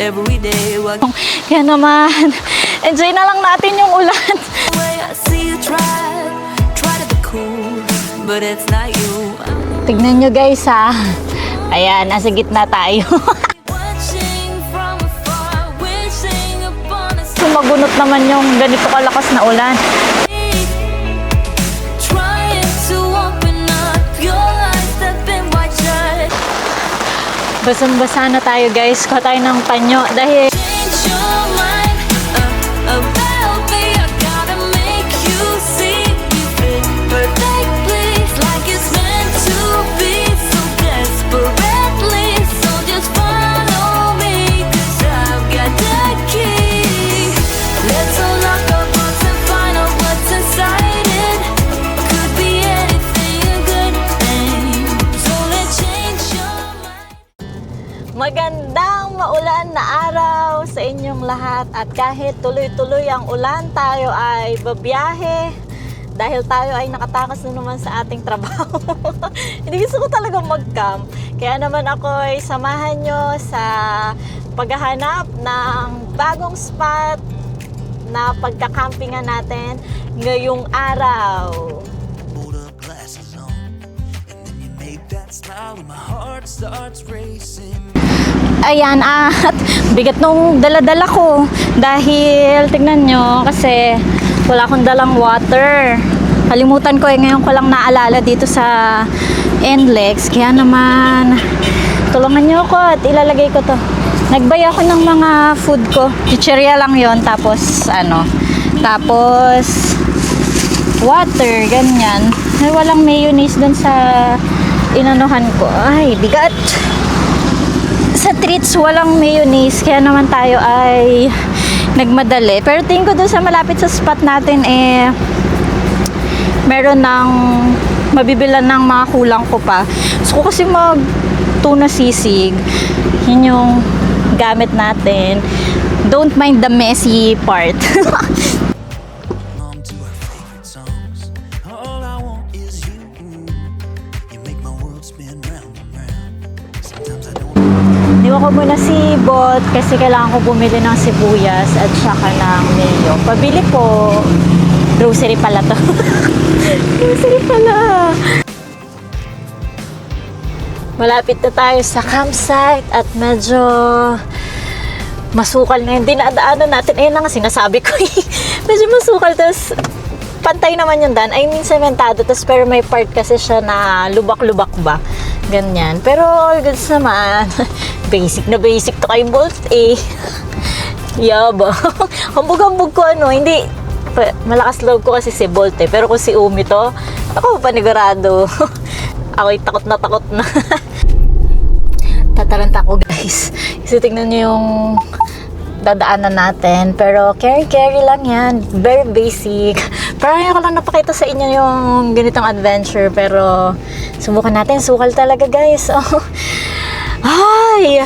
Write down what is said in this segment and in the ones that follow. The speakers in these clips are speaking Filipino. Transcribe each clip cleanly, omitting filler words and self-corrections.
every day. Kaya naman, enjoy na lang natin yung ulan. I see you try to be cool, but it's not you. Tignan nyo guys ha. Ayan, nasa gitna tayo. Watching from afar, wishing upon a Sumagunot naman yung ganito kalakas na ulan. trying to open up your eyes that been wide shut. Basang-basa na tayo guys. Kuha tayo ng panyo dahil Change your mind about me. I gotta make you see you fit perfectly, like it's meant to be, so desperately. So just follow me, 'cause I've got the key. Let's unlock our hearts and find out what's inside it. Could be anything, a good thing. So let's change your mind. magandang maulan na araw sa inyong lahat. At kahit tuloy-tuloy ang ulan, tayo ay babiyahe dahil tayo ay nakatakas na naman sa ating trabaho. Hindi gusto ko talaga mag-camp. Kaya naman ako ay samahan nyo sa paghahanap ng bagong spot na pagkakampingan natin ngayong araw. Hold up glasses on, and then you make that smile when my heart starts racing. Ayan, at bigat nung dala-dala ko dahil tignan nyo kasi wala akong dalang water. Kalimutan ko ngayon ko lang naalala dito sa NLEX, kaya naman tulungan nyo ako at ilalagay ko to. Nagbay ako ng mga food ko, chichirya lang yon, tapos water, ganyan. Ay, walang mayonnaise dun sa inanuhan ko. Ay, bigat. Sa treats walang mayonnaise, kaya naman tayo ay nagmadali. Pero tingin ko doon sa malapit sa spot natin meron ng mabibilan ng mga kulang ko pa. Gusto ko kasi mag tuna sisig. Yun yung gamit natin. Don't mind the messy part. On to our favorite songs. All I want is you. You make my world spin round and round. Sometimes I don't. Niwan ko muna si Bot kasi kailangan ko bumili ng sibuyas at saka ng mayo. Pabili po. Grocery pala to. Grocery pala. Malapit na tayo sa campsite at medyo masukal na yung dinadaanan natin. Ayun na nga sinasabi ko eh. Medyo masukal, tapos pantay naman yung daan. I mean sementado, tapos pero may part kasi siya na lubak-lubak ba. Ganyan. Pero all goods naman. Basic na basic to kay Bolt eh. Yaba. Hambog-hambog ko hindi. Malakas loob ko kasi si Bolt eh. Pero kung si Umi to, ako panigurado. Ako'y takot na. Tataranta ko guys. Kasi tingnan nyo yung dadaanan natin. Pero carry lang yan. Very basic. Parang ako lang napakita sa inyo yung ganitong adventure. Pero subukan natin. Sukal talaga guys. Oh. Ay!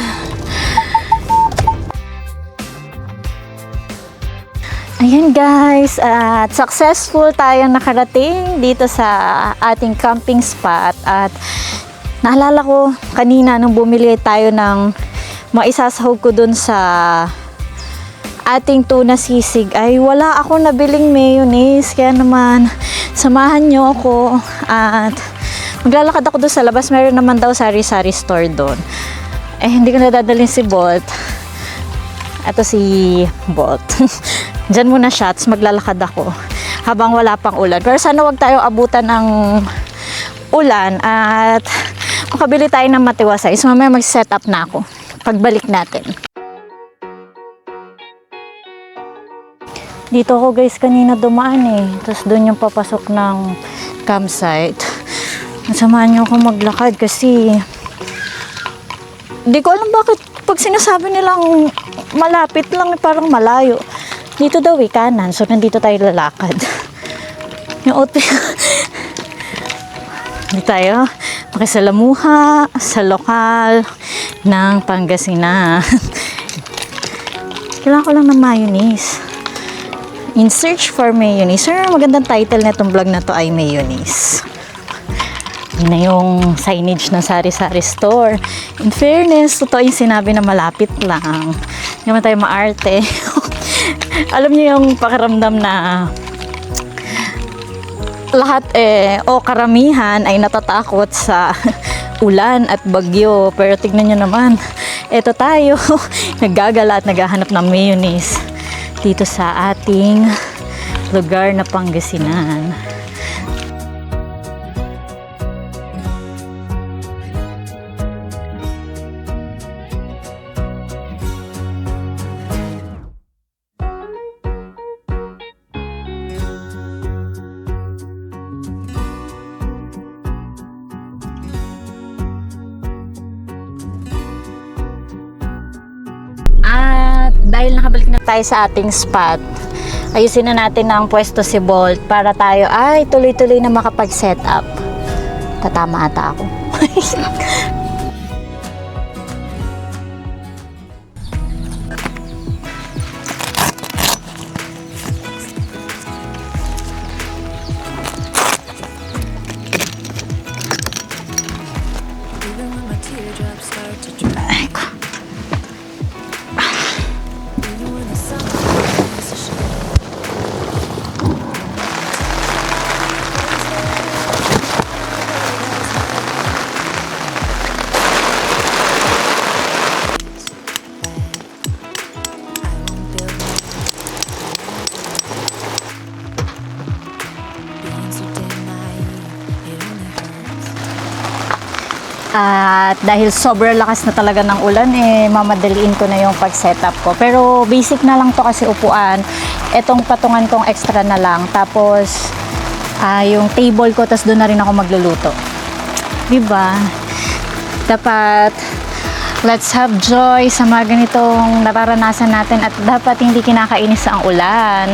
Ayan guys. At successful tayong nakarating dito sa ating camping spot. At naalala ko kanina nung bumili tayo ng maisasahog ko dun sa ating tuna sisig ay wala ako nabiling mayonnaise, kaya naman samahan nyo ako at maglalakad ako doon sa labas. Meron naman daw sari-sari store doon. Hindi ko nadadalhin si Bolt. Ito si Bolt. Diyan muna siya, maglalakad ako habang wala pang ulan. Pero sana wag tayo abutan ng ulan at makabili tayo ng matiwasay. So mamaya mag-set up na ako pagbalik natin. Dito ako guys kanina dumaan tapos doon yung papasok ng campsite. Samahan niyo ako maglakad kasi hindi ko alam bakit pag sinasabi nilang malapit lang parang malayo. Dito daw kanan, so nandito tayo lalakad. Yung outfit hindi tayo makisalamuha sa lokal ng Pangasinan. Kailangan ko lang ng mayonnaise. In search for mayonnaise. Sir, magandang title na itong vlog na to ay mayonnaise. Yun na yung signage ng sari-sari store. In fairness, totoo yung sinabi na malapit lang. Hindi naman tayo maarte. Alam niyo yung pakiramdam na lahat o karamihan ay natatakot sa ulan at bagyo. Pero tignan nyo naman, eto tayo, naggagala at naghahanap ng mayonnaise dito sa ating lugar na Pangasinan. At dahil nakabalik na tayo sa ating spot, ayusin na natin ang pwesto si Bolt para tayo ay tuloy-tuloy na makapag-set up. Tatama ata ako. Even when my teardrops start to drop, even when the sun begins to shine. I won't build being so damn naive, it only hurts. At dahil sobrang lakas na talaga ng ulan, mamadaliin ko na yung pag-setup ko. Pero basic na lang to kasi upuan. Etong patungan kong extra na lang. Tapos, yung table ko, tapos doon na rin ako magluluto. Diba? Dapat, let's have joy sa mga ganitong nararanasan natin at dapat hindi kinakainis ang ulan.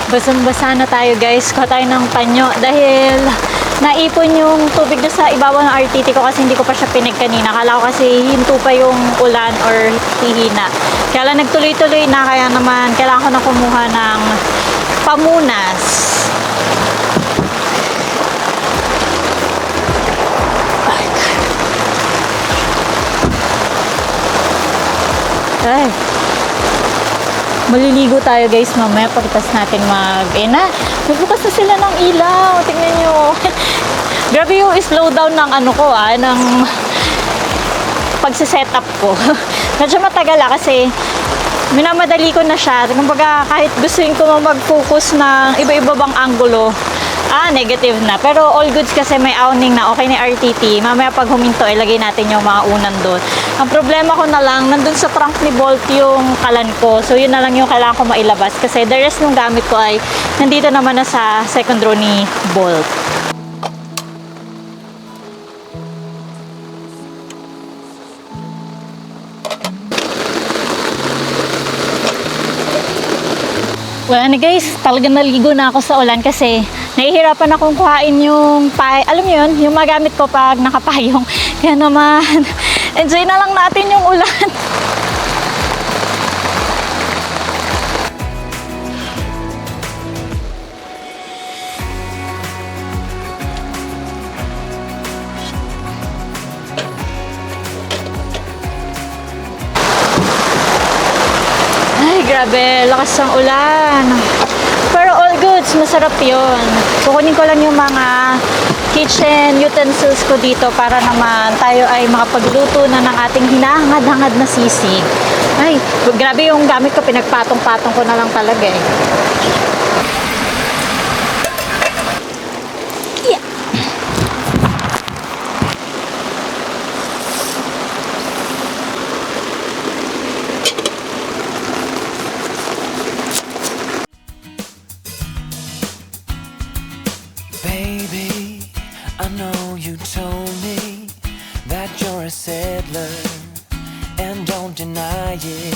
Basang-basa na tayo guys. Kuha tayo ng panyo dahil naipon yung tubig na sa ibabaw ng RTT ko kasi hindi ko pa siya pinig kanina. Akala ko kasi hinto pa yung ulan or hihina. Kaya lang nagtuloy-tuloy na, kaya naman kailangan ko na kumuha ng pamunas. Ay. Maliligo tayo guys mamaya pagkatapos natin nagbukas na sila ng ilaw. Tingnan nyo. Grabe yung slow down ng ng pagsisetup ko. Medyo matagal kasi minamadali ko na siya. Kumbaga kahit gustuin ko mag-focus ng iba-iba bang angulo, negative na. Pero all goods kasi may awning na. Okay na RTT. Mamaya pag huminto, ilagay natin yung mga unan doon. Ang problema ko na lang, nandun sa trunk ni Bolt yung kalan ko. So, yun na lang yung kailangan ko mailabas. Kasi the rest ng gamit ko ay nandito naman na sa second row ni Bolt. Wala na guys, talagang naligo na ako sa ulan kasi nahihirapan akong kuhain yung alam mo yun, yung magamit ko pag nakapayong. Kaya naman, enjoy na lang natin yung ulan. Ay, grabe, lakas ng ulan. Pero all goods, masarap yun. Kukunin ko lang yung mga kitchen utensils ko dito para naman tayo ay makapagluto na ng ating hinahangad-hangad na sisig. Ay, grabe yung gamit ko, pinagpatong-patong ko na lang talaga eh. Yeah. Baby, I know you told me that you're a settler and don't deny it.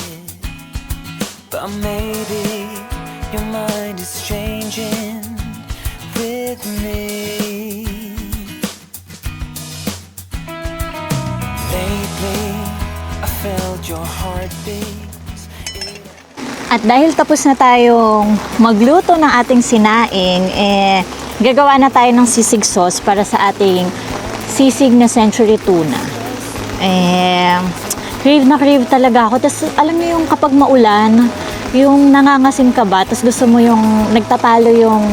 But maybe your mind is changing with me. Lately, I felt your heartbeat. At dahil tapos na tayong magluto ng ating sinaing, gagawa na tayo ng sisig sauce para sa ating sisig na century tuna. Crave na crave talaga ako. Tapos alam mo yung kapag maulan, yung nangangasim ka ba, tapos gusto mo yung nagtatalo yung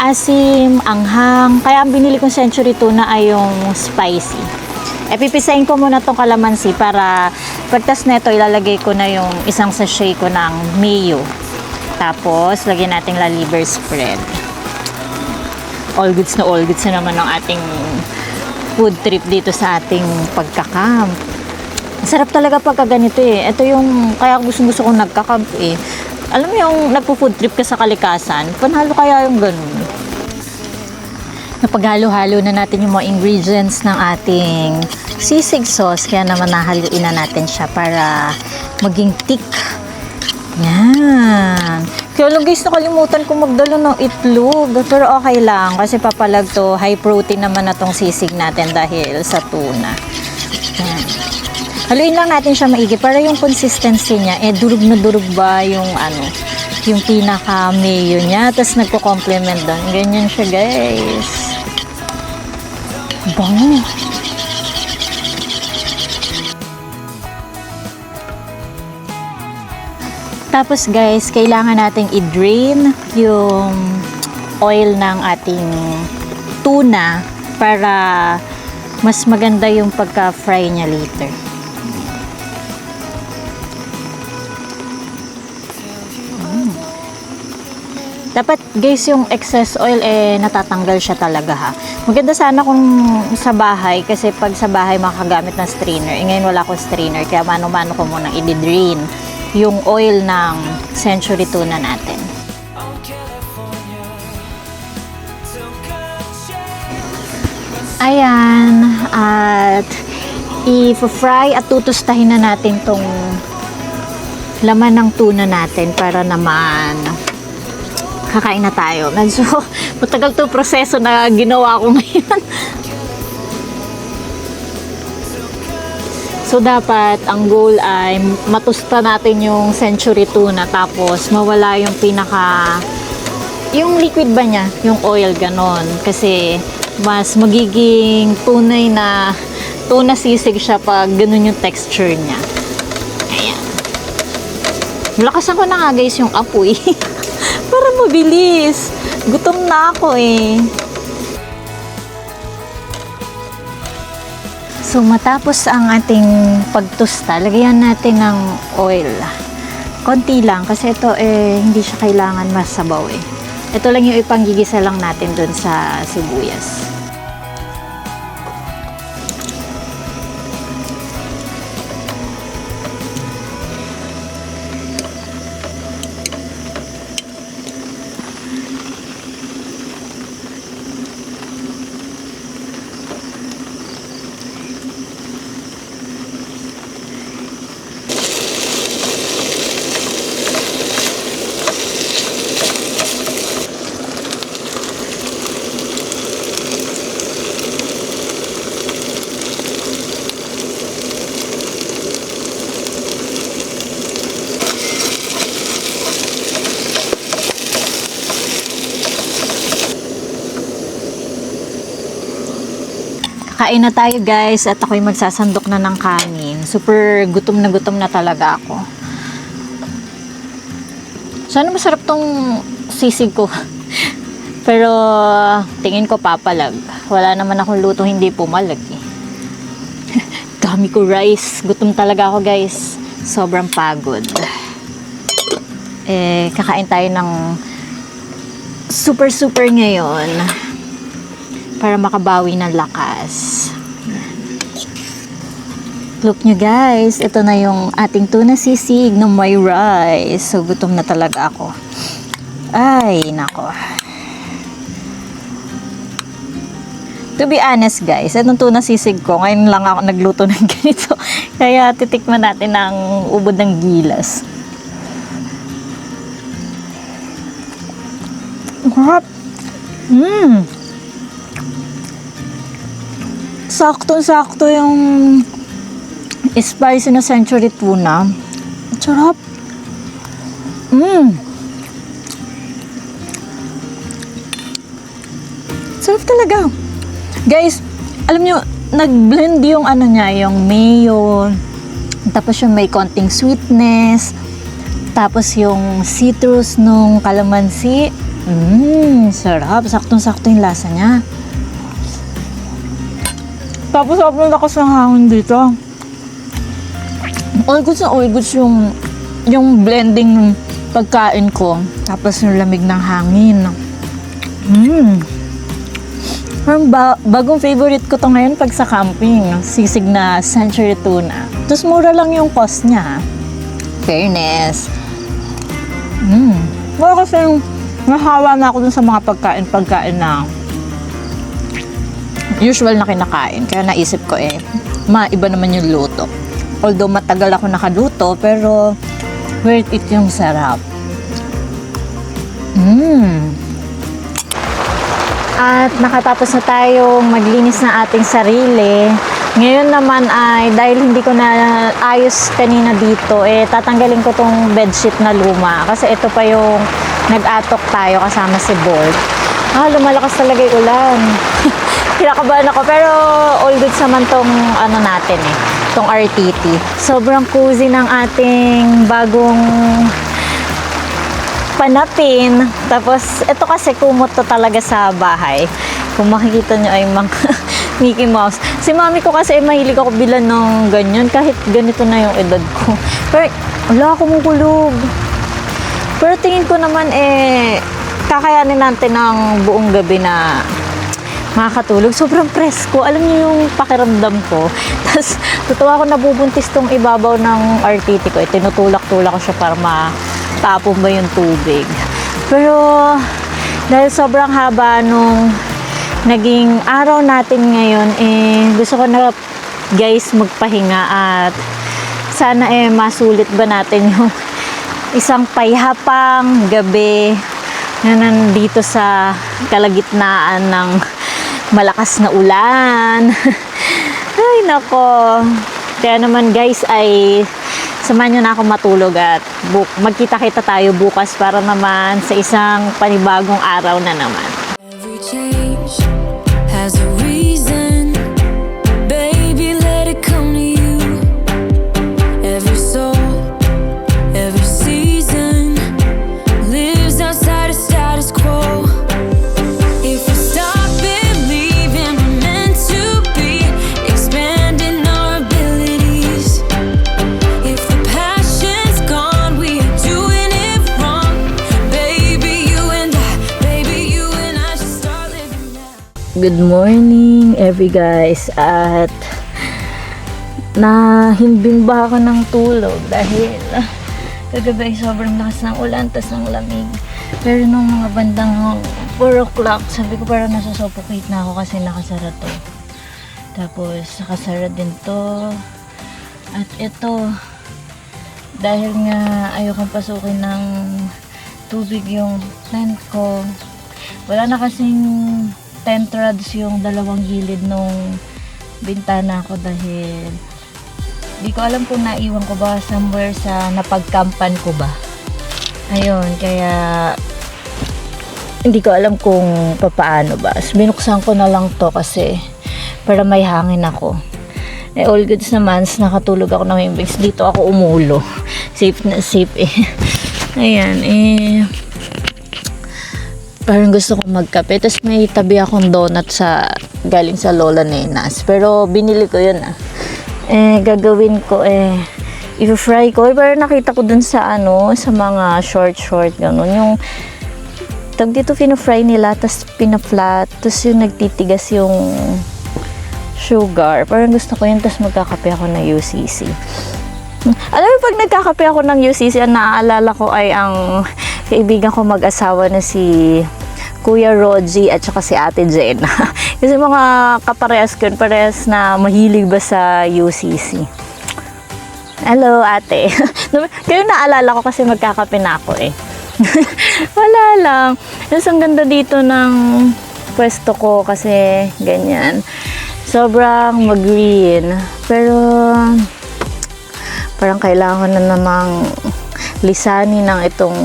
asim, anghang. Kaya ang binili kong century tuna ay yung spicy. Pipisahin ko muna tong kalamansi para pagtas neto ilalagay ko na yung isang sachet ko ng mayo. Tapos lagyan natin la liver spread. All goods na naman ang ating food trip dito sa ating pagkakamp. Sarap talaga pagka ganito eh. Ito yung kaya gusto kong nagkakamp eh. Alam mo yung nagpo-food trip ka sa kalikasan, panalo kaya yung ganun. Napaghalo-halo na natin yung mga ingredients ng ating sisig sauce. Kaya naman nahaluin na natin siya para maging thick. Yan. Kaya lang guys, nakalimutan ko magdala ng itlog. Pero okay lang kasi papalag to. High protein naman na tong sisig natin dahil sa tuna. Yan. Haluin lang natin siya maigi para yung consistency niya, durog na durog ba yung yung pinaka mayo niya, tapos nagko-complement doon. Ganyan siya guys. Bango. Tapos guys, kailangan nating i-drain yung oil ng ating tuna para mas maganda yung pagka-fry niya later. Dapat guys yung excess oil natatanggal siya talaga ha. Maganda sana kung sa bahay kasi pag sa bahay makagamit ng strainer. Ngayon wala akong strainer kaya mano-mano ko muna i-drain yung oil ng century tuna natin. Ayan, at i-fry at tutustahin na natin tong laman ng tuna natin para naman kakain na tayo. Medyo matagal to proseso na ginawa ko ngayon. So dapat ang goal ay matusta natin yung century tuna tapos mawala yung yung liquid ba niya, yung oil ganon. Kasi mas magiging tunay na tuna sisig siya pag ganun yung texture niya. Ayan. Lakasan ko na nga guys yung apoy. Para mabilis. Gutom na ako eh. So matapos ang ating pagtusta, lagyan natin ng oil. Konti lang kasi ito hindi siya kailangan masabaw eh. Ito lang yung ipanggigisa lang natin dun sa sibuyas. Kain na tayo guys at ako'y magsasandok na ng kanin. Super gutom na talaga ako. Sana masarap tong sisig ko. Pero tingin ko papalag. Wala naman akong luto hindi pumalag eh. Dami ko rice. Gutom talaga ako guys. Sobrang pagod. Kakain tayo ng super ngayon. Para makabawi ng lakas. Look nyo guys, ito na yung ating tuna sisig na may rice. So gutom na talaga ako. Ay, nako. To be honest guys, itong tuna sisig ko, ngayon lang ako nagluto ng ganito. Kaya titikman natin ang ubod ng gilas. Harap. Sakto-sakto yung spicy na century tuna. Sarap. Sarap talaga. Guys, alam nyo, nag-blend yung ano niya, yung mayo, tapos yung may konting sweetness, tapos yung citrus nung calamansi. Sarap. Saktong-sakto yung lasa niya. Tapos sobrang lakas ng hangin dito. All goods na all goods yung blending ng pagkain ko. Tapos yung lamig ng hangin. Parang bagong favorite ko to ngayon pag sa camping. Sisig na century tuna. Tapos mura lang yung cost niya. Fairness. Wala kasi nahawa na ako dun sa mga pagkain na usual na kinakain. Kaya naisip ko maiba naman yung luto. Although matagal ako nakaluto, pero worth it yung sarap. At nakatapos na tayong maglinis ng ating sarili. Ngayon naman ay dahil hindi ko na ayos kanina dito, tatanggalin ko tong bedsheet na luma. Kasi ito pa yung nag-atok tayo kasama si Bolt. Lumalakas talaga yung ulan. Kinakabahan ako, pero all good naman tong ano natin tong RTT. Sobrang cozy ng ating bagong panapin. Tapos, ito kasi kumot to talaga sa bahay. Kung makikita nyo ay mga Mickey Mouse. Si mami ko kasi mahilig ako bilan ng ganyan. Kahit ganito na yung edad ko. Pero, wala kumukulog. Pero tingin ko naman kakayanin natin ng buong gabi na makakatulog. Sobrang presko. Alam niyo yung pakiramdam ko. Tapos, totoo ako nabubuntis tong ibabaw ng RTT ko. Tinutulak-tulak ko siya para matapon ba yung tubig. Pero, dahil sobrang haba nung naging araw natin ngayon, gusto ko na guys magpahinga at sana masulit ba natin yung isang payhapang gabi na nandito sa kalagitnaan ng malakas na ulan. Ay nako. Kaya naman guys ay samahan nyo na ako matulog at magkita-kita tayo bukas para naman sa isang panibagong araw na naman. Every change has a reason. Baby, let it come to you. Every soul, every season lives outside of status quo. If we stop believing we're meant to be, expanding our abilities. If the passion's gone, we are doing it wrong. Baby, you and I should start living now. Good morning every guys at nahimbing ba ako ng tulog dahil kagabi sobrang lakas ng ulan tas ang lamig. Pero nung mga bandang 4 o'clock sabi ko parang nasusuffocate na ako kasi nakasara to. Tapos nakasara din to at ito dahil nga ayokong pasukin ng tubig yung plant ko. Wala na kasing tent rods yung dalawang gilid nung bintana ko dahil di ko alam kung naiwan ko ba somewhere sa napagkampan ko ba. Ayun, kaya hindi ko alam kung paano ba. Binuksan ko na lang to kasi para may hangin ako. All goods naman, nakatulog ako ng imbis. Dito ako umulo. Safe na safe Ayan, parang gusto ko magkape. Tapos may tabi akong donut galing sa Lola Nenas. Pero binili ko yun gagawin ko i-fry ko. Pero nakita ko dun sa sa mga short ganun. Yung tag dito pina-fry nila, tapos pina-flat. Tapos yung nagtitigas yung sugar. Parang gusto ko yun. Tapos magkakape ako ng UCC. Alam mo, pag nagkakape ako ng UCC, ang naaalala ko ay ang kaibigan ko mag-asawa na si Kuya Roji at saka si Ate Jenna. Kasi mga kaparehas ko, parehas na mahilig ba sa UCC. Hello, ate. Kayo naalala ko kasi magkakape na ako Wala lang. Tapos ang ganda dito ng pwesto ko kasi ganyan. Sobrang mag-green. Pero parang kailangan ko na namang lisanin ng itong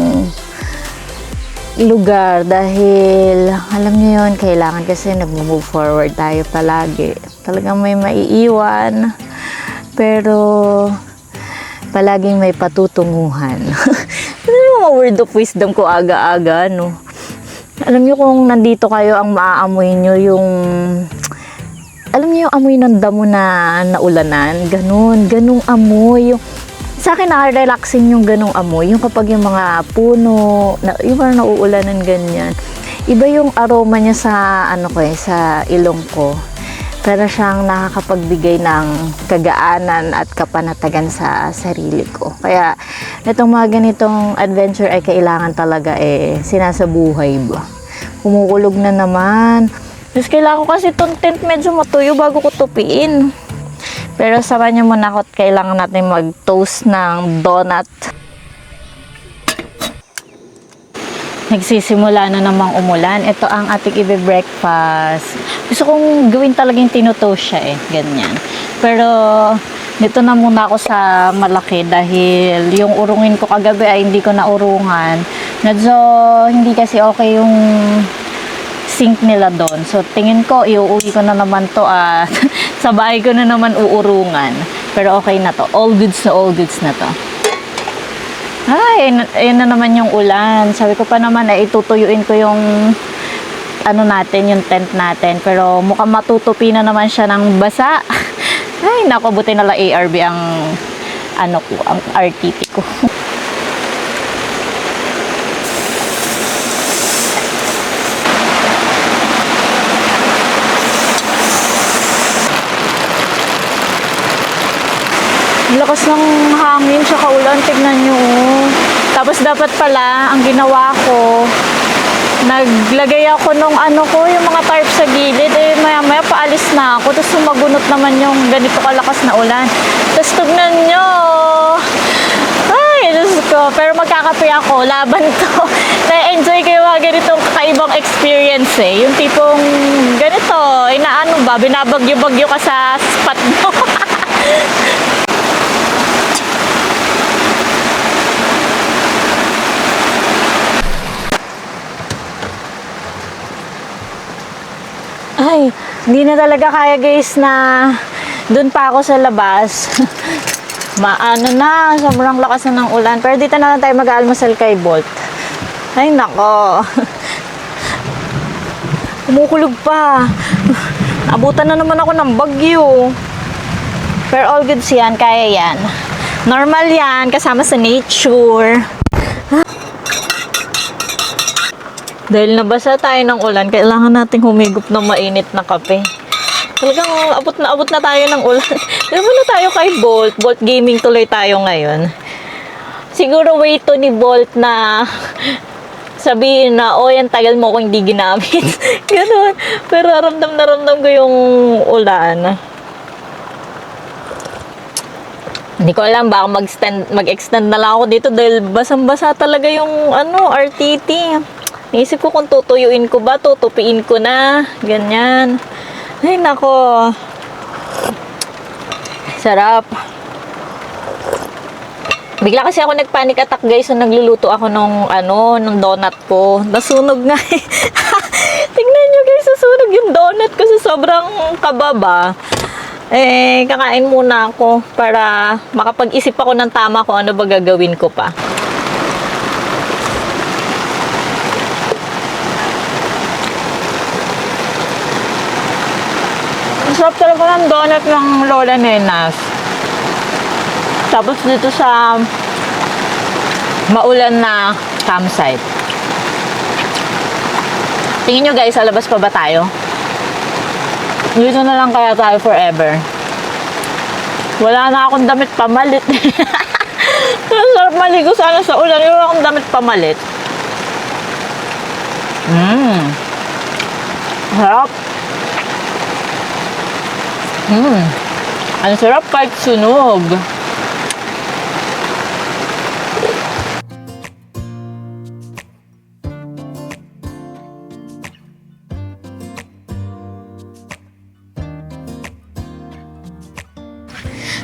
lugar dahil alam niyo yun, kailangan kasi nag-move forward tayo palagi. Talagang may maiiwan pero palaging may patutunguhan. Ano yung mga word of wisdom ko aga-aga, no? Alam niyo kung nandito kayo, ang maaamoy niyo yung alam niyo yung amoy ng damo na naulanan, ganung amoy. Yung sa akin nakaka-relaxing yung ganung amoy, yung kapag yung mga puno, yung parang nauulanan ganyan. Iba yung aroma niya sa sa ilong ko. Pero siyang nakakapagbigay ng kagaanan at kapanatagan sa sarili ko. Kaya itong mga ganitong adventure ay kailangan talaga sinasabuhay ba. Kumukulog na naman. Tapos kailangan ko kasi itong tent medyo matuyo bago ko tupiin. Pero samahan niyo muna ako at kailangan natin mag-toast ng donut. Nagsisimula na namang umulan. Ito ang ating ibe-breakfast. Gusto kong gawin talaga yung tinutoast siya ganyan. Pero dito na muna ako sa malaki dahil yung urungin ko kagabi ay hindi ko naurungan. Medyo hindi kasi okay yung sink nila doon. So, tingin ko, iuwi ko na naman to at sa bahay ko na naman uurungan. Pero okay na to. All goods na to. Ay, ayun na naman yung ulan. Sabi ko pa naman, itutuyuin ko yung yung tent natin. Pero mukhang matutupi na naman siya ng basa. Ay, naku, buti na lang ARB ang ang RTP ko. Lakas ng hangin sa ulan, tignan nyo. Tapos dapat pala, ang ginawa ko, naglagay ako nung yung mga tarp sa gilid. Maya-maya paalis na ako. Tapos sumagunot naman yung ganito kalakas na ulan. Tapos tignan nyo. Ay, Diyos ko. Pero magkakape ako. Laban to. Na-enjoy ko yung mga ganitong kakaibang experience Yung tipong ganito. Binabagyo-bagyo ka sa spot mo. Ay, hindi na talaga kaya guys na dun pa ako sa labas. Sobrang lakas na ng ulan. Pero dito na lang tayo mag-almusal kay Bolt. Ay, nako. Kumukulog pa. Abutan na naman ako ng bagyo. Pero all goods yan, kaya yan. Normal yan, kasama sa nature. Dahil nabasa tayo ng ulan, kailangan nating humigop ng mainit na kape. Talagang abot na tayo ng ulan. Dito na tayo kay Bolt. Bolt Gaming tuloy tayo ngayon. Siguro way to ni Bolt na sabihin na, yan tagal mo kung hindi ginamit. Ganun. Pero ramdam ko yung ulan. Hindi ko alam, baka mag-extend na lang ako dito dahil basang-basa talaga yung RTT. Naisip ko kung tutuyuin ko ba, tutupiin ko na. Ganyan. Ay, nako. Sarap. Bigla kasi ako nag-panic attack guys, so nagluluto ako nung donut ko. Nasunog nga eh. Tingnan nyo guys, nasunog yung donut ko sa sobrang kababa. Kakain muna ako para makapag-isip ako ng tama kung ano ba gagawin ko pa. Sarap talaga ng donut ng Lola Nenas. Tapos dito sa maulan na campsite. Tingin nyo guys, sa labas pa ba tayo? Dito na lang kaya tayo forever. Wala na akong damit pamalit. Sarap maligo sana sa ulan. Wala akong damit pamalit. Sarap. Ang sarap kahit sunog.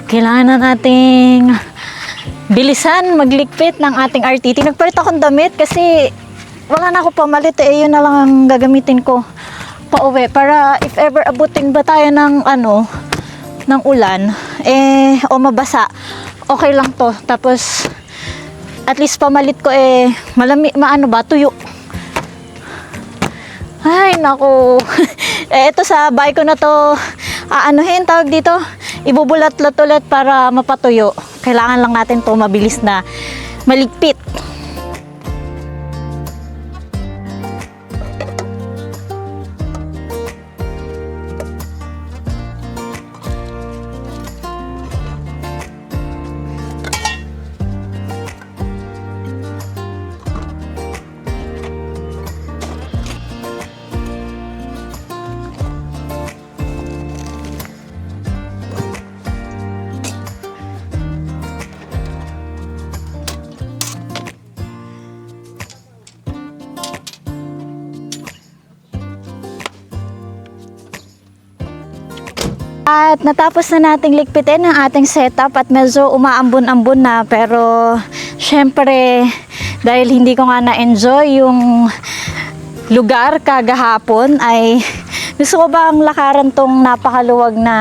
Kailangan na nating bilisan magligpit ng ating RTT. Nagpalit akong damit kasi wala na ako pamalit eh. Yun na lang ang gagamitin ko pauwi para if ever abutin ba tayo ng ng ulan o mabasa, okay lang to. Tapos at least pamalit ko tuyo. Ay naku. Ito sa bahay ko na to tawag dito, ibubulat-lat ulit para mapatuyo. Kailangan lang natin to mabilis na maligpit. At natapos na nating ligpitin ang ating setup at medyo umaambon-ambon na, pero syempre dahil hindi ko nga na-enjoy yung lugar kagahapon ay gusto ko bang lakaran tong napakaluwag na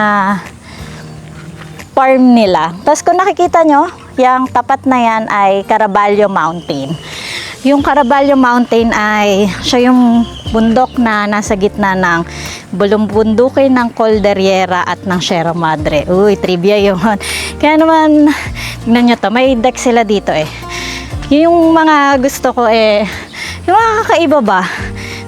farm nila. Tapos kung nakikita nyo, yung tapat na yan ay Caraballo Mountain. Yung Caraballo Mountain ay siya yung bundok na nasa gitna ng bulumbundukin ng Cordillera at ng Sierra Madre. Uy, trivia yun. Kaya naman, tignan nyo to, may deck sila dito eh. Yung mga gusto ko yung mga kakaiba ba?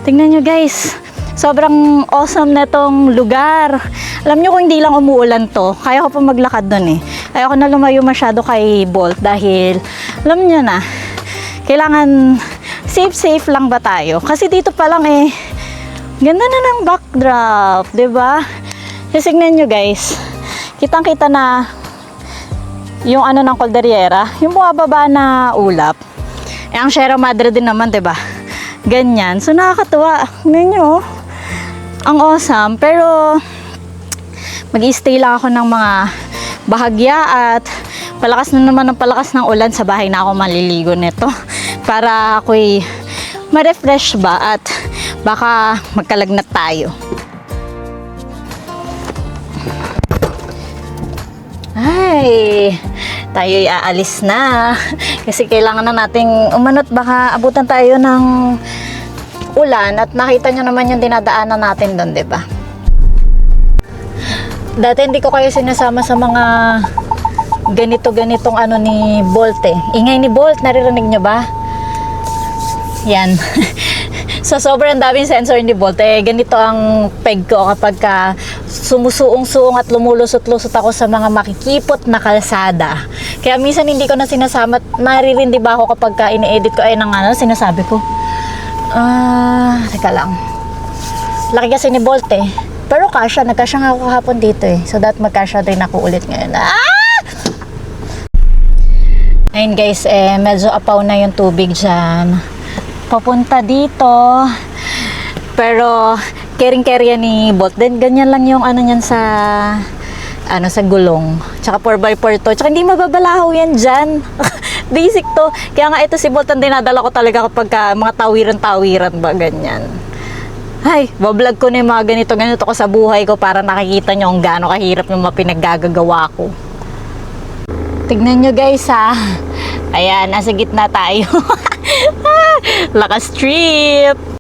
Tignan nyo guys, sobrang awesome na tong lugar. Alam nyo kung hindi lang umuulan to, kaya ko pa maglakad dun eh. Ayoko na lumayo masyado kay Bolt dahil, alam nyo na, kailangan safe lang ba tayo? Kasi dito pa lang ganda na ng backdrop, 'di ba? Tignan nyo guys. Kitang-kita na yung ng Cordillera, yung bumababa na ulap. Ang Sierra Madre din naman, 'di ba? Ganyan. So nakakatuwa. Tignan nyo. Ang awesome, pero mag-i-stay lang ako ng mga bahagya at palakas na naman ng palakas ng ulan, sa bahay na ako maliligo nito para ako'y ma-refresh ba at baka magkalagnat tayo. Ay, tayo'y aalis na kasi kailangan na nating umanot, baka abutan tayo ng ulan at nakita nyo naman yung dinadaanan natin doon, diba? Dati hindi ko kayo sinasama sa mga ganitong ni Bolt Ingay ni Bolt, naririnig nyo ba? Yan. So sobrang daming sensor ni Bolt ganito ang peg ko kapag sumusuong-suong at lumulusot-lusot ako sa mga makikipot na kalsada. Kaya minsan hindi ko na sinasama, naririndi ba ako kapag ini-edit ko sinasabi ko. Teka lang. Laki kasi ni Bolt pero nagkasya nga ako kahapon dito so that magkasya din ako ulit ngayon. Ayun guys, medyo apaw na yung tubig dyan papunta dito, pero caring-carry ni Bolt. Then ganyan lang yung niyan sa sa gulong, tsaka 4x4 to, tsaka hindi mababalahaw yan dyan. Basic to, kaya nga ito si Bolt ang dinadala ko talaga kapag mga tawiran-tawiran ba, ganyan. Ay, bablog ko na yung mga ganito ko sa buhay ko para nakikita nyo kung gaano kahirap yung mga pinaggagawa ko. Tignan nyo guys Ayan, nasa gitna tayo. Lakas trip!